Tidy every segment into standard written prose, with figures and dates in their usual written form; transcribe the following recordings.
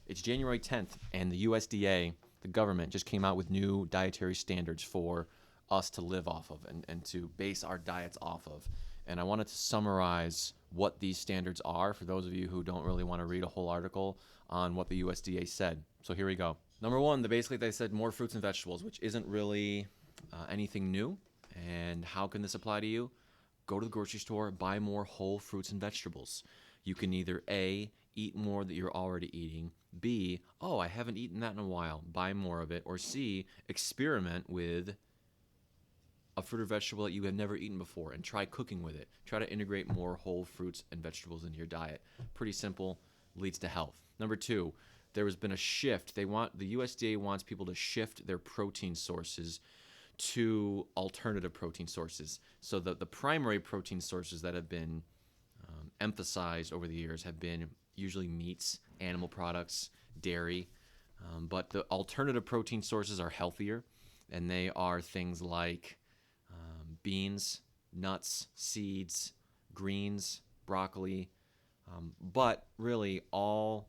It's January 10th, and the USDA, the government, just came out with new dietary standards for us to live off of and to base our diets off of. And I wanted to summarize what these standards are for those of you who don't really want to read a whole article on what the USDA said. So here we go. Number one, they said more fruits and vegetables, which isn't really anything new. And how can this apply to you? Go to the grocery store, buy more whole fruits and vegetables. You can either A, eat more that you're already eating, B, oh, I haven't eaten that in a while, buy more of it, or C, experiment with a fruit or vegetable that you have never eaten before and try cooking with it. Try to integrate more whole fruits and vegetables into your diet. Pretty simple, leads to health. Number two, there has been a shift. The USDA wants people to shift their protein sources to alternative protein sources. So the primary protein sources that have been emphasized over the years have been usually meats, animal products, dairy, but the alternative protein sources are healthier, and they are things like beans, nuts, seeds, greens, broccoli, but really all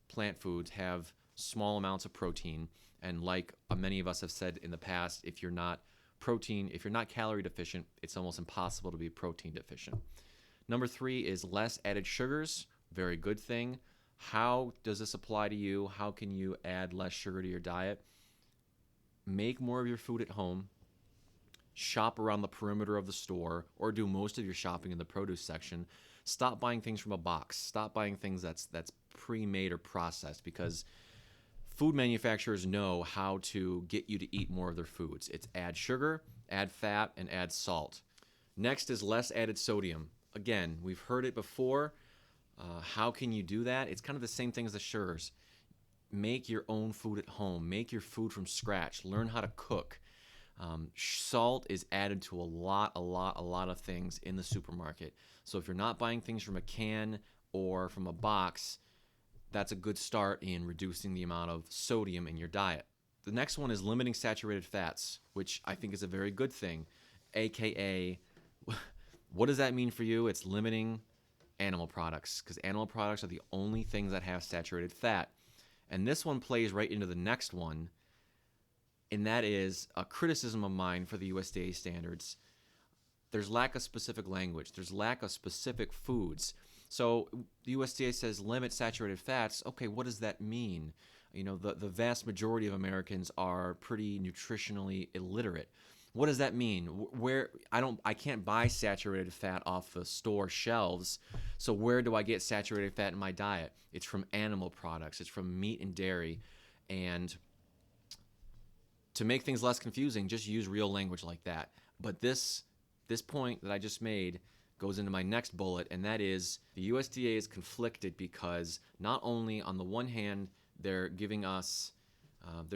plant foods have small amounts of protein, and like many of us have said in the past, if you're not calorie deficient, it's almost impossible to be protein deficient. Number three is less added sugars. Very good thing. How does this apply to you? How can you add less sugar to your diet? Make more of your food at home. Shop around the perimeter of the store, or do most of your shopping in the produce section. Stop buying things from a box. Stop buying things that's pre-made or processed, because food manufacturers know how to get you to eat more of their foods. It's add sugar, add fat, and add salt. Next is less added sodium. Again, we've heard it before. How can you do that? It's kind of the same thing as the sugars. Make your own food at home. Make your food from scratch. Learn how to cook. Salt is added to a lot of things in the supermarket. So if you're not buying things from a can or from a box, that's a good start in reducing the amount of sodium in your diet. The next one is limiting saturated fats, which I think is a very good thing. AKA, what does that mean for you? It's limiting animal products, because animal products are the only things that have saturated fat. And this one plays right into the next one, and that is a criticism of mine for the USDA standards. There's lack of specific language. There's lack of specific foods. So the USDA says limit saturated fats. Okay, what does that mean? You know, the vast majority of Americans are pretty nutritionally illiterate. What does that mean? I can't buy saturated fat off the store shelves. So where do I get saturated fat in my diet? It's from animal products. It's from meat and dairy. And to make things less confusing, just use real language like that. But this point that I just made goes into my next bullet, and that is the USDA is conflicted because not only on the one hand they're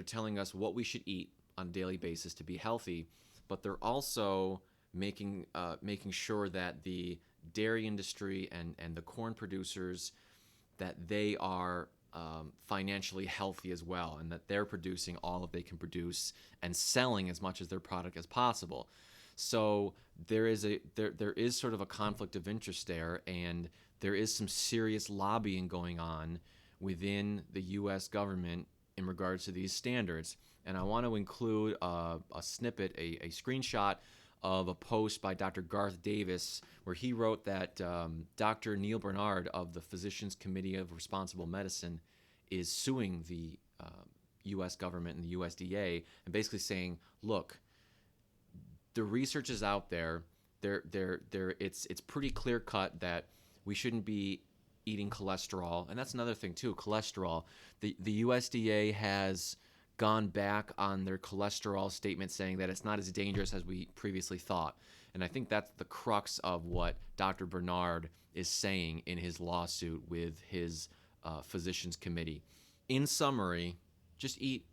telling us what we should eat on a daily basis to be healthy, but they're also making sure that the dairy industry and the corn producers, that they are financially healthy as well, and that they're producing all that they can produce and selling as much of their product as possible. So there is sort of a conflict of interest there, and there is some serious lobbying going on within the U.S. government in regards to these standards. And I want to include a snippet, a screenshot of a post by Dr. Garth Davis, where he wrote that Dr. Neal Barnard of the Physicians Committee of Responsible Medicine is suing the U.S. government and the USDA, and basically saying, look, the research is out there. It's pretty clear cut that we shouldn't be eating cholesterol, and that's another thing too. Cholesterol. The USDA has gone back on their cholesterol statement, saying that it's not as dangerous as we previously thought. And I think that's the crux of what Dr. Barnard is saying in his lawsuit with his physicians committee. In summary, just eat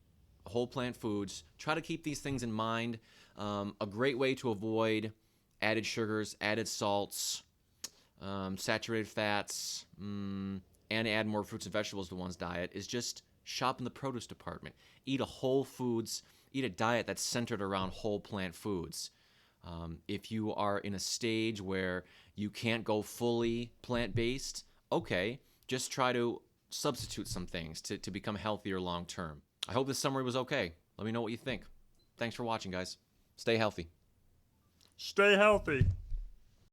whole plant foods. Try to keep these things in mind. A great way to avoid added sugars, added salts, saturated fats, and add more fruits and vegetables to one's diet is just shop in the produce department. Eat a diet that's centered around whole plant foods. If you are in a stage where you can't go fully plant-based, okay, just try to substitute some things to become healthier long term. I hope this summary was okay. Let me know what you think. Thanks for watching, guys. Stay healthy. Stay healthy.